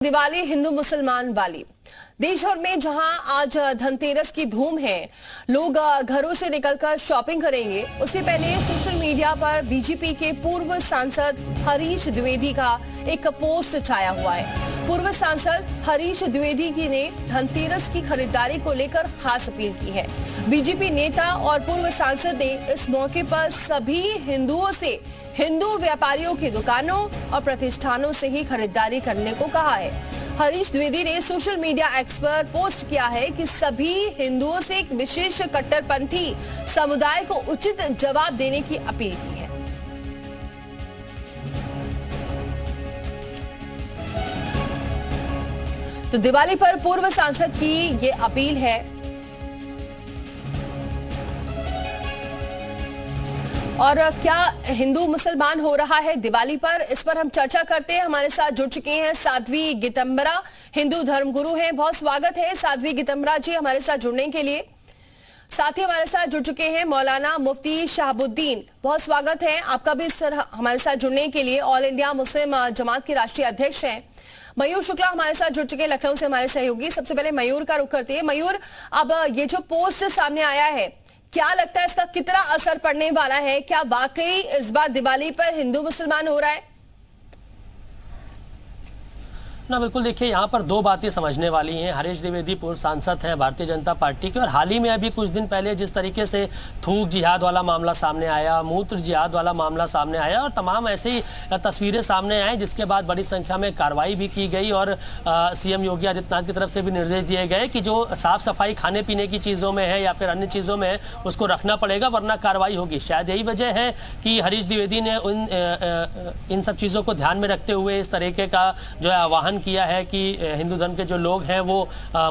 दिवाली हिंदू मुसलमान वाली देश भर में जहां आज धनतेरस की धूम है, लोग घरों से निकलकर शॉपिंग करेंगे। उससे पहले सोशल मीडिया पर बीजेपी के पूर्व सांसद हरीश द्विवेदी का एक पोस्ट छाया हुआ है। पूर्व सांसद हरीश द्विवेदी ने धनतेरस की खरीदारी को लेकर खास अपील की है। बीजेपी नेता और पूर्व सांसद ने इस मौके पर सभी हिंदुओं से हिंदू व्यापारियों की दुकानों और प्रतिष्ठानों से ही खरीदारी करने को कहा है। हरीश द्विवेदी ने सोशल मीडिया एक्स पर पोस्ट किया है कि सभी हिंदुओं से एक विशेष कट्टरपंथी समुदाय को उचित जवाब देने की अपील की है। तो दिवाली पर पूर्व सांसद की ये अपील है। और क्या हिंदू मुसलमान हो रहा है दिवाली पर, इस पर हम चर्चा करते हैं। हमारे साथ जुड़ चुके हैं साध्वी गीतंबरा, हिंदू धर्मगुरु हैं। बहुत स्वागत है साध्वी गीतंबरा जी हमारे साथ जुड़ने के लिए। साथ ही हमारे साथ जुड़ चुके हैं मौलाना मुफ्ती शहाबुद्दीन, बहुत स्वागत है आपका भी सर हमारे साथ जुड़ने के लिए। ऑल इंडिया मुस्लिम जमात के राष्ट्रीय अध्यक्ष हैं। मयूर शुक्ला हमारे साथ जुड़ चुके हैं लखनऊ से, हमारे सहयोगी। सबसे पहले मयूर का रुख करते हैं। मयूर, अब ये जो पोस्ट सामने आया है, क्या लगता है इसका कितना असर पड़ने वाला है? क्या वाकई इस बार दिवाली पर हिंदू मुसलमान हो रहा है? ना बिल्कुल, देखिए यहाँ पर दो बातें समझने वाली हैं। हरीश द्विवेदी पूर्व सांसद हैं भारतीय जनता पार्टी के, और हाल ही में अभी कुछ दिन पहले जिस तरीके से थूक जिहाद वाला मामला सामने आया, मूत्र जिहाद वाला मामला सामने आया और तमाम ऐसी तस्वीरें सामने आए, जिसके बाद बड़ी संख्या में कार्रवाई भी की गई और सीएम योगी आदित्यनाथ की तरफ से भी निर्देश दिए गए कि जो साफ सफाई खाने पीने की चीज़ों में है या फिर अन्य चीज़ों में है उसको रखना पड़ेगा, वरना कार्रवाई होगी। शायद यही वजह है कि हरीश द्विवेदी ने इन सब चीज़ों को ध्यान में रखते हुए इस तरीके का जो है आह्वान किया है कि हिंदू धर्म के जो लोग हैं वो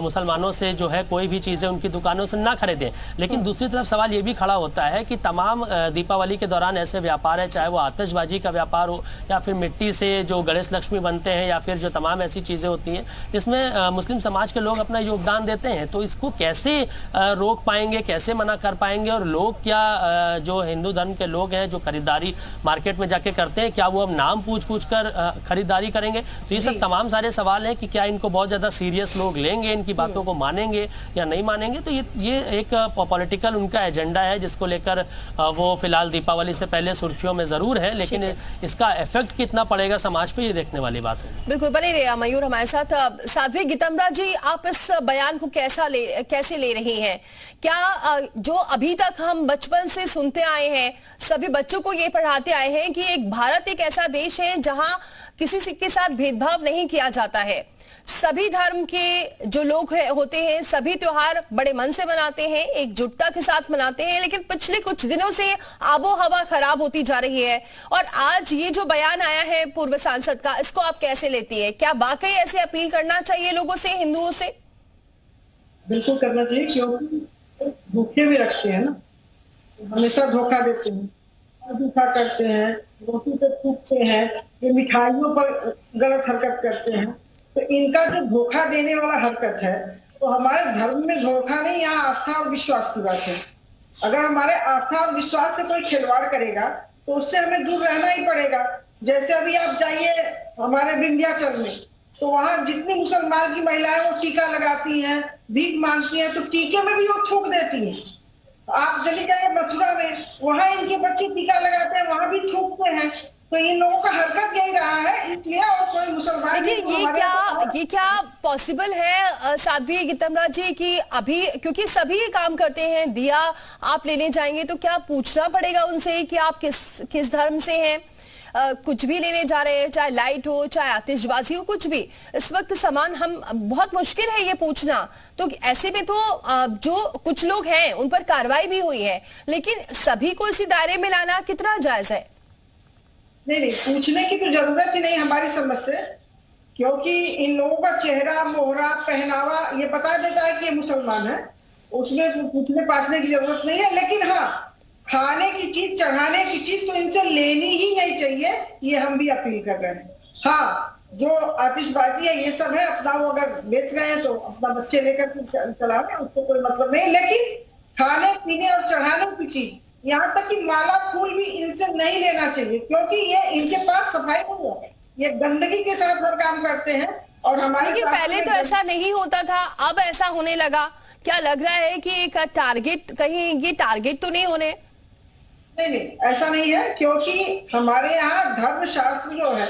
मुसलमानों से जो है कोई भी चीज़ें उनकी दुकानों से ना खरीदें। लेकिन दूसरी तरफ सवाल ये भी खड़ा होता है कि तमाम दीपावली के दौरान ऐसे व्यापार है, चाहे वो आतिशबाजी का व्यापार हो या फिर मिट्टी से जो गणेश लक्ष्मी बनते हैं या फिर जो तमाम ऐसी चीज़ें होती हैं जिसमें मुस्लिम समाज के लोग अपना योगदान देते हैं, तो इसको कैसे रोक पाएंगे, कैसे मना कर पाएंगे? और लोग क्या जो हिंदू धर्म के लोग हैं जो खरीदारी मार्केट में जाके करते हैं, क्या वो अब नाम पूछ कर खरीदारी करेंगे? तो ये सब तमाम सारे सवाल है कि क्या इनको बहुत ज्यादा सीरियस लोग लेंगे, इनकी बातों को मानेंगे या नहीं मानेंगे। तो ये एक पॉलिटिकल उनका एजेंडा है जिसको लेकर वो फिलहाल दीपावली से पहले सुर्खियों में जरूर है, लेकिन इसका इफेक्ट कितना पड़ेगा समाज पे, ये देखने वाली बात है। बिल्कुल, बने रहिए मयूर हमारे साथ। साध्वी गीतंबरा जी, आप इस बयान को कैसे ले रही हैं? क्या जो अभी तक हम बचपन से सुनते आए हैं, सभी बच्चों को ये पढ़ाते आए हैं कि एक भारत एक ऐसा देश है जहां किसी के साथ भेदभाव नहीं किया जाता है, सभी धर्म के जो लोग होते हैं सभी त्योहार बड़े मन से मनाते हैं, एकजुटता के साथ मनाते हैं, लेकिन पिछले कुछ दिनों से आबो हवा खराब होती जा रही है। और आज ये जो बयान आया है पूर्व सांसद का, इसको आप कैसे लेती है? क्या वाकई ऐसे अपील करना चाहिए लोगों से, हिंदुओं से? बिल्कुल करना चाहिए, क्योंकि धोखे भी रखते हैं ना, हमेशा धोखा देते हैं, धोखा करते हैं, रोटी पे थूकते हैं, ये मिठाइयों पर गलत हरकत करते हैं। तो इनका जो धोखा देने वाला हरकत है, तो हमारे धर्म में धोखा नहीं, यहाँ आस्था और विश्वास की बात है। अगर हमारे आस्था और विश्वास से कोई खिलवाड़ करेगा तो उससे हमें दूर रहना ही पड़ेगा। जैसे अभी आप जाइए हमारे विंध्याचल में, तो वहां जितनी मुसलमान की महिलाएं वो टीका लगाती हैं, भीख मांगती हैं, तो टीके में भी वो थूक देती हैं। आप चले जाइए मथुरा में, वहां इनके बच्चे टीका लगाते हैं, वहां भी थूकते हैं। तो इन लोगों का हरकत यही रहा है, इसलिए और कोई मुसलमान। लेकिन ये क्या पॉसिबल है साध्वी गीतंबरा जी कि अभी, क्योंकि सभी काम करते हैं, दिया आप लेने जाएंगे तो क्या पूछना पड़ेगा उनसे कि आप किस धर्म से हैं? कुछ भी लेने जा रहे हैं, चाहे लाइट हो चाहे आतिशबाजी हो, कुछ भी इस वक्त सामान हम बहुत मुश्किल है ये पूछना। तो ऐसे में तो जो कुछ लोग हैं उन पर कार्रवाई भी हुई है, लेकिन सभी को इसी दायरे में लाना कितना जायज है? नहीं, पूछने की तो जरूरत ही नहीं हमारी समझ से, क्योंकि इन लोगों का चेहरा, मोहरा, पहनावा ये बता देता है कि ये मुसलमान है, उसमें पूछने पाछने की जरूरत नहीं है। लेकिन हाँ, खाने की चीज, चढ़ाने की चीज तो इनसे लेनी ही नहीं चाहिए, ये हम भी अपील कर रहे हैं। हाँ, जो आतिशबाजी है ये सब है, अपना वो अगर बेच रहे हैं तो अपना बच्चे लेकर चलावे, उसको कोई मतलब नहीं। लेकिन खाने पीने और चढ़ाने की चीज, यहाँ तक कि माला फूल भी इनसे नहीं लेना चाहिए, क्योंकि ये इनके पास सफाई नहीं है, ये गंदगी के साथ हर काम करते हैं। और हमारे लेकिन शास्त्र पहले में तो ऐसा नहीं होता था, अब ऐसा होने लगा। क्या लग रहा है कि एक टारगेट, कहीं ये टारगेट तो नहीं होने? नहीं नहीं, ऐसा नहीं है, क्योंकि हमारे यहाँ धर्म शास्त्र जो है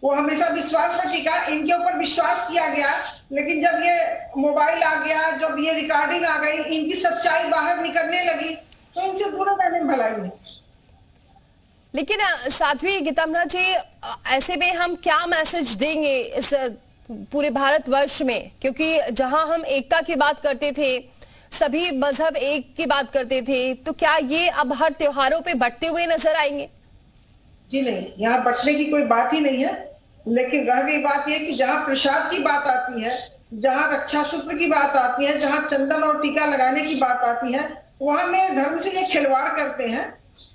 वो हमेशा विश्वास पर टिका, इनके ऊपर विश्वास किया गया। लेकिन जब ये मोबाइल आ गया, जब ये रिकॉर्डिंग आ गई, इनकी सच्चाई बाहर निकलने लगी, तो इनसे दूर रहने में भलाई है। लेकिन साध्वी गीतामना जी, ऐसे में हम क्या मैसेज देंगे इस पूरे भारतवर्ष में? क्योंकि जहां हम एकता की बात करते थे, सभी मजहब एक की बात करते थे, तो क्या ये अब हर त्योहारों पे बंटते हुए नजर आएंगे? जी नहीं, यहाँ बंटने की कोई बात ही नहीं है। लेकिन रह गई बात यह कि जहाँ प्रसाद की बात आती है, जहाँ रक्षा सूत्र की बात आती है, जहाँ चंदन और टीका लगाने की बात आती है, वहां मेरे धर्म से ये खिलवाड़ करते हैं।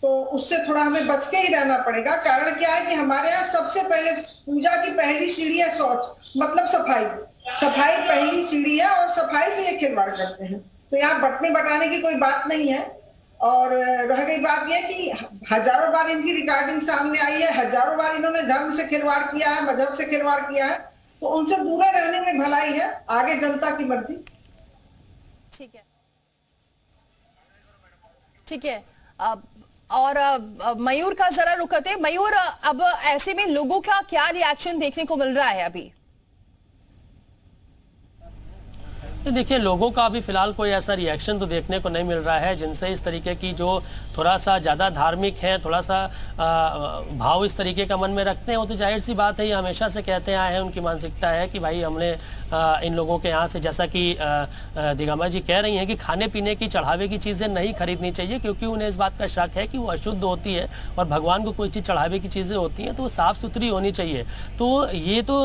तो उससे थोड़ा हमें बच के ही रहना पड़ेगा। कारण क्या है कि हमारे यहाँ सबसे पहले पूजा की पहली सीढ़ी है शौच, मतलब सफाई। सफाई पहली सीढ़ी है और सफाई से ये खिलवाड़ करते हैं। तो यहाँ बंटने बटाने की कोई बात नहीं है। और रह गई बात यह कि हजारों बार इनकी रिकॉर्डिंग सामने आई है, हजारों बार इन्होंने धर्म से खिलवाड़ किया है, मजहब से खिलवाड़ किया है। तो उनसे दूर रहने में भलाई है, आगे जनता की मर्जी। ठीक है, ठीक है। और मयूर का जरा रुक करते हैं। मयूर, अब ऐसे में लोगों का क्या रिएक्शन देखने को मिल रहा है अभी? देखिए, लोगों का अभी फिलहाल कोई ऐसा रिएक्शन तो देखने को नहीं मिल रहा है जिनसे इस तरीके की जो थोड़ा सा ज़्यादा धार्मिक है, थोड़ा सा भाव इस तरीके का मन में रखते हैं। वो तो जाहिर सी बात है, ये हमेशा से कहते आए हैं, उनकी मानसिकता है कि भाई हमने इन लोगों के यहाँ से, जैसा कि दिगामा जी कह रही हैं कि खाने पीने की चढ़ावे की चीज़ें नहीं खरीदनी चाहिए, क्योंकि उन्हें इस बात का शक है कि वो अशुद्ध होती है और भगवान को कोई चीज़ चढ़ावे की चीज़ें होती हैं तो वो साफ़ सुथरी होनी चाहिए। तो ये तो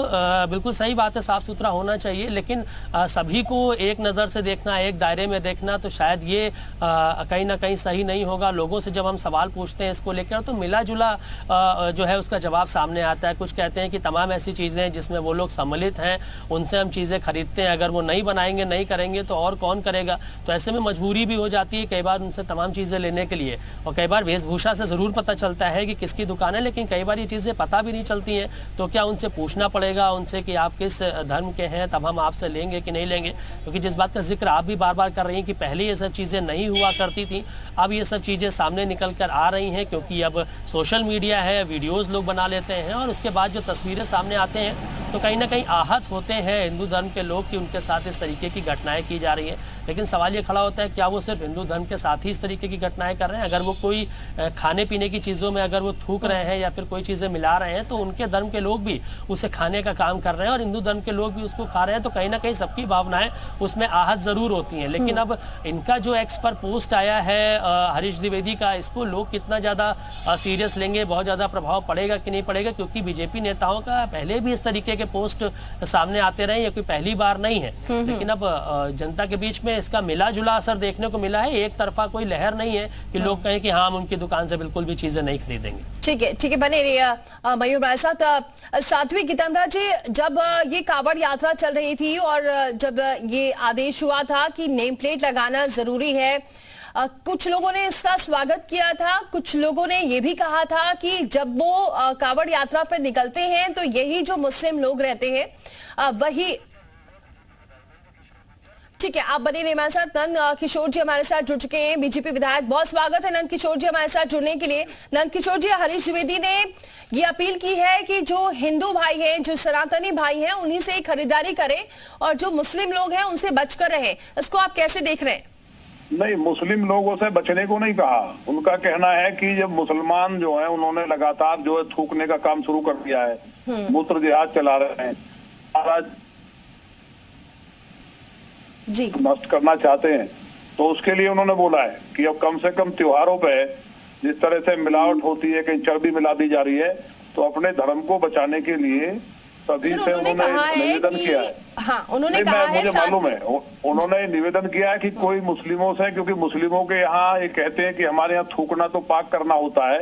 बिल्कुल सही बात है, साफ़ सुथरा होना चाहिए। लेकिन सभी को एक नज़र से देखना, एक दायरे में देखना, तो शायद ये कहीं ना कहीं सही नहीं होगा। लोगों से जब हम सवाल पूछते हैं इसको लेकर, तो मिला जुला जो है उसका जवाब सामने आता है। कुछ कहते हैं कि तमाम ऐसी चीज़ें हैं जिसमें वो लोग सम्मिलित हैं, उनसे हम चीज़ें खरीदते हैं, अगर वो नहीं बनाएंगे, नहीं करेंगे तो और कौन करेगा। तो ऐसे में मजबूरी भी हो जाती है कई बार उनसे तमाम चीज़ें लेने के लिए। और कई बार वेशभूषा से ज़रूर पता चलता है कि किसकी दुकान है, लेकिन कई बार ये चीज़ें पता भी नहीं चलती हैं। तो क्या उनसे पूछना पड़ेगा उनसे कि आप किस धर्म के हैं, तब हम आपसे लेंगे कि नहीं लेंगे। क्योंकि जिस बात का जिक्र आप भी बार बार कर रही हैं कि पहले ये सब चीज़ें नहीं हुआ करती थी, अब ये सब चीज़ें सामने निकल कर आ रही हैं, क्योंकि अब सोशल मीडिया है, वीडियोस लोग बना लेते हैं और उसके बाद जो तस्वीरें सामने आते हैं तो कहीं ना कहीं आहत होते हैं हिंदू धर्म के लोग कि उनके साथ इस तरीके की घटनाएं की जा रही हैं। लेकिन सवाल ये खड़ा होता है, क्या वो सिर्फ हिंदू धर्म के साथ ही इस तरीके की घटनाएं कर रहे हैं? अगर वो कोई खाने पीने की चीज़ों में अगर वो थूक रहे हैं या फिर कोई चीज़ें मिला रहे हैं, तो उनके धर्म के लोग भी उसे खाने का काम कर रहे हैं और हिंदू धर्म के लोग भी उसको खा रहे हैं। तो कहीं ना कहीं सबकी भावनाएं उसमें आहत ज़रूर होती हैं। लेकिन अब इनका जो एक्स पर पोस्ट आया है हरीश द्विवेदी का, इसको लोग कितना ज़्यादा सीरियस लेंगे, बहुत ज़्यादा प्रभाव पड़ेगा कि नहीं पड़ेगा? क्योंकि बीजेपी नेताओं का पहले भी इस तरीके के पोस्ट सामने आते रहे, ये कोई पहली बार नहीं है। लेकिन अब जनता के बीच में इसका मिला जुला असर देखने को मिला है। एक तरफा कोई लहर नहीं है कि लोग कहें कि हाँ हम उनकी दुकान से बिल्कुल भी चीजें नहीं खरीदेंगे। ठीक है, बने रहिए मयूर भाई साथ। साध्वी गीतामना जी, जब ये कांवड़ यात्रा चल रही थी और जब ये आदेश हुआ था कि नेम प्लेट लगाना जरूरी है, कुछ लोगों ने इसका स्वागत किया था, कुछ लोगों ने ये भी कहा था कि जब वो कांवड़ यात्रा पर निकलते हैं तो यही जो मुस्लिम लोग रहते हैं वही। ठीक है, आप बने रहिए हमारे साथ। नंद किशोर जी हमारे साथ जुड़ चुके हैं, बीजेपी विधायक। बहुत स्वागत है नंद किशोर जी हमारे साथ जुड़ने के लिए। नंद किशोर जी, हरीश द्विवेदी ने ये अपील की है कि जो हिंदू भाई हैं, जो सनातनी भाई हैं, उन्हीं से खरीदारी करें और जो मुस्लिम लोग हैं उनसे बचकर रहें। इसको आप कैसे देख रहे हैं? नहीं, मुस्लिम लोगों से बचने को नहीं कहा। उनका कहना है कि जब मुसलमान जो है उन्होंने लगातार जो है थूकने का काम शुरू कर दिया है, मूत्र जिहाद चला रहे हैं, जी नष्ट करना चाहते हैं, तो उसके लिए उन्होंने बोला है कि अब कम से कम त्योहारों पे जिस तरह से मिलावट होती है, कहीं चर्बी मिला दी जा रही है, तो अपने धर्म को बचाने के लिए सभी से उन्होंने निवेदन किया है। हाँ, उन्होंने कहा है, मुझे मालूम है, उन्होंने निवेदन किया है कि कोई मुस्लिमों से, क्योंकि मुस्लिमों के यहाँ ये कहते हैं कि हमारे यहाँ थूकना तो पाक करना होता है,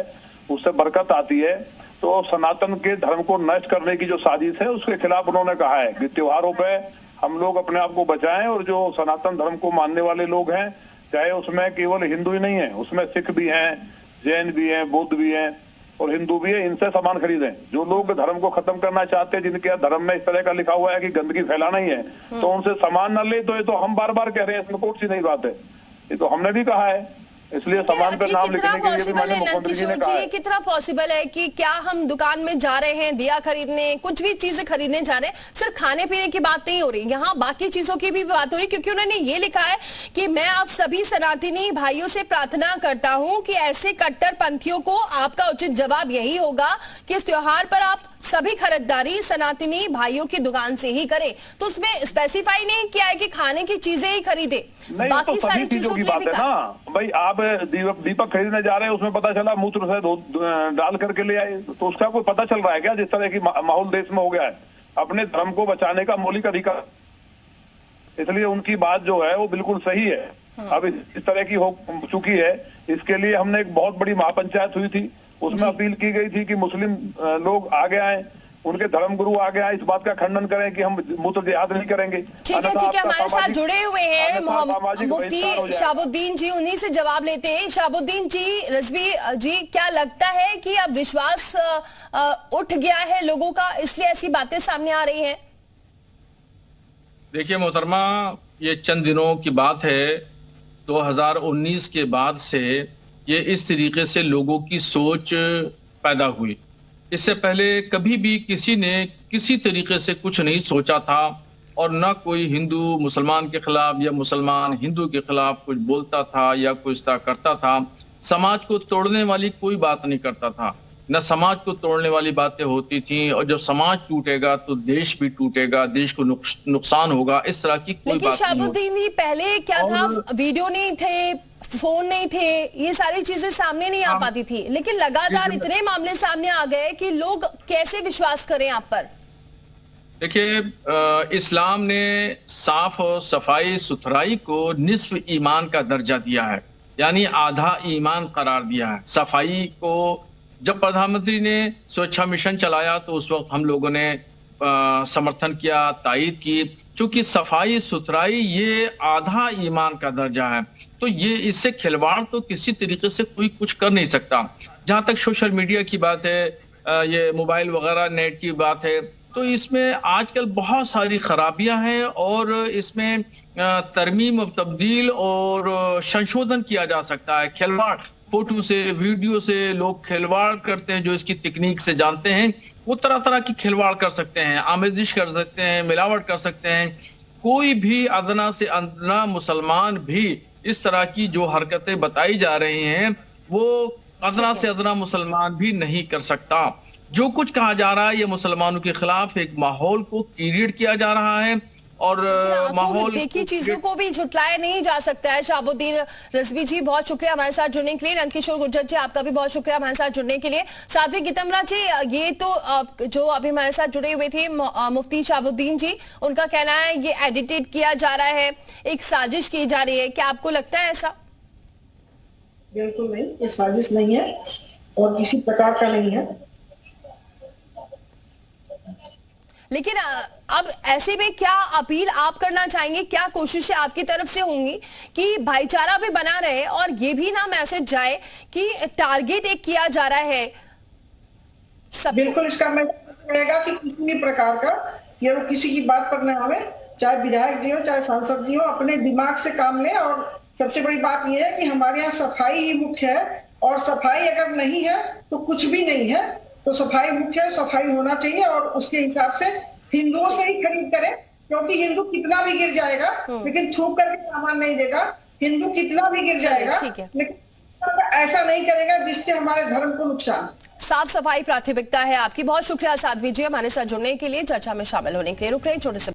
उससे बरकत आती है, तो सनातन के धर्म को नष्ट करने की जो साजिश है उसके खिलाफ उन्होंने कहा है कि त्योहारों पे हम लोग अपने आप को बचाएं। और जो सनातन धर्म को मानने वाले लोग हैं, चाहे उसमें केवल हिंदू ही नहीं है, उसमें सिख भी हैं, जैन भी हैं, बौद्ध भी हैं, और हिंदू भी है, इनसे सामान खरीदें। जो लोग धर्म को खत्म करना चाहते हैं, जिनके धर्म में इस तरह का लिखा हुआ है कि गंदगी फैलाना ही है, तो उनसे सामान न ले। तो ये तो हम बार बार कह रहे हैं, इसमें कौन सी नई बात है, ये तो हमने भी कहा है। इसलिए सामान पर नाम लिखने के लिए भी माननीय मुख्यमंत्री जी ने कहा है। कितना पॉसिबल है कि क्या हम दुकान में जा रहे हैं दिया खरीदने, कुछ भी चीजें खरीदने जा रहे हैं, सिर्फ खाने पीने की बात नहीं हो रही, यहाँ बाकी चीजों की भी बात हो रही, क्योंकि उन्होंने ये लिखा है कि मैं आप सभी सनातनी भाइयों से प्रार्थना करता हूं कि ऐसे कट्टरपंथियों को आपका उचित जवाब यही होगा कि इस त्योहार पर आप सभी खरीदारी सनातनी भाइयों की दुकान से ही करें। तो उसमें स्पेसिफाई नहीं किया है कि खाने की चीजें ही खरीदे, बाकी तो सारी चीजों की बात है ना भाई। आप दीपक खरीदने जा रहे हैं, उसमें पता चला मूत्र से डाल करके ले आए, तो उसका कोई पता चल रहा है क्या? जिस तरह की माहौल देश में हो गया है, अपने धर्म को बचाने का मौलिक अधिकार, इसलिए उनकी बात जो है वो बिल्कुल सही है। अब इस तरह की हो चुकी है, इसके लिए हमने एक बहुत बड़ी महापंचायत हुई थी, उसमें अपील की गई थी कि मुस्लिम लोग आगे आए, उनके धर्मगुरु आगे आए, इस बात का खंडन करें कि हम मूत्र जिहाद नहीं करेंगे। ठीक है, हमारे साथ जुड़े हुए हैं मुफ्ती शहाबुद्दीन जी, उन्हीं से जवाब लेते हैं। शहाबुद्दीन जी, रिजवी जी, क्या लगता है कि अब विश्वास उठ गया है लोगों का, इसलिए ऐसी बातें सामने आ रही हैं? देखिए मोहतरमा, ये चंद दिनों की बात है, 2019 के बाद से ये इस तरीके से लोगों की सोच पैदा हुई। इससे पहले कभी भी किसी ने किसी तरीके से कुछ नहीं सोचा था, और ना कोई हिंदू मुसलमान के खिलाफ या मुसलमान हिंदू के खिलाफ कुछ बोलता था या कुछ करता था। समाज को तोड़ने वाली कोई बात नहीं करता था, न समाज को तोड़ने वाली बातें होती थी। और जब समाज टूटेगा तो देश भी टूटेगा, देश को नुकसान होगा, इस तरह की कोई बात नहीं। शहाबुद्दीन जी, पहले क्या था, वीडियो नहीं थे, फोन नहीं थे, ये सारी चीजें सामने नहीं आ पाती थी, लेकिन लगातार इतने मामले सामने आ गए कि लोग कैसे विश्वास करें आप पर? देखिए, इस्लाम ने साफ और सफाई सुथराई को निस्फ ईमान का दर्जा दिया है, यानी आधा ईमान करार दिया है। सफाई को जब प्रधानमंत्री ने स्वच्छता मिशन चलाया तो उस वक्त हम लोगों ने समर्थन किया, तायीद की, क्योंकि सफाई सुथराई ये आधा ईमान का दर्जा है। तो ये इससे खिलवाड़ तो किसी तरीके से कोई कुछ कर नहीं सकता। जहां तक सोशल मीडिया की बात है, ये मोबाइल वगैरह नेट की बात है, तो इसमें आजकल बहुत सारी खराबियां हैं, और इसमें तरमीम और तब्दील और संशोधन किया जा सकता है। खिलवाड़, फोटो से, वीडियो से लोग खिलवाड़ करते हैं, जो इसकी तकनीक से जानते हैं, वो तरह तरह की खिलवाड़ कर सकते हैं, आमेजिश कर सकते हैं, मिलावट कर सकते हैं। कोई भी अदना से अदना मुसलमान भी इस तरह की जो हरकतें बताई जा रही हैं, वो अदना से अदना मुसलमान भी नहीं कर सकता। जो कुछ कहा जा रहा है, ये मुसलमानों के खिलाफ एक माहौल को क्रिएट किया जा रहा है, और माहौल देखी चीजों को भी झुटलाया नहीं जा सकता है। शहाबुद्दीन रिजवी जी, बहुत शुक्रिया हमारे साथ जुड़ने के लिए। नंदकिशोर गुर्जर जी, आपका भी बहुत शुक्रिया हमारे साथ जुड़ने के लिए। साध्वी गीतमरा जी, ये तो जो अभी हमारे साथ जुड़े हुए थे मुफ्ती शहाबुद्दीन जी, उनका कहना है ये एडिटेड किया जा रहा है, एक साजिश की जा रही है। क्या आपको लगता है ऐसा? बिल्कुल नहीं, ये साजिश नहीं है और किसी प्रकार का नहीं है। लेकिन अब ऐसे में क्या अपील आप करना चाहेंगे, क्या कोशिशें आपकी तरफ से होंगी कि भाईचारा भी बना रहे और ये भी ना मैसेज जाए कि टारगेट एक किया जा रहा है सब? बिल्कुल, इसका मैसेज रहेगा कि किसी भी प्रकार का ये लोग किसी की बात पर न आवे, चाहे विधायक जी हो चाहे सांसद जी हो, अपने दिमाग से काम लें। और सबसे बड़ी बात यह है कि हमारे यहाँ सफाई ही मुख्य है, और सफाई अगर नहीं है तो कुछ भी नहीं है। तो सफाई मुख्य है, सफाई होना चाहिए, और उसके हिसाब से हिंदुओं से ही खरीद करें, क्योंकि हिंदू कितना भी गिर जाएगा लेकिन थूक करके सामान नहीं देगा। हिंदू कितना भी गिर जाएगा लेकिन ऐसा नहीं करेगा जिससे हमारे धर्म को नुकसान। साफ सफाई प्राथमिकता है आपकी। बहुत शुक्रिया साध्वी जी हमारे साथ जुड़ने के लिए, चर्चा में शामिल होने के लिए। रुक रहे छोटे से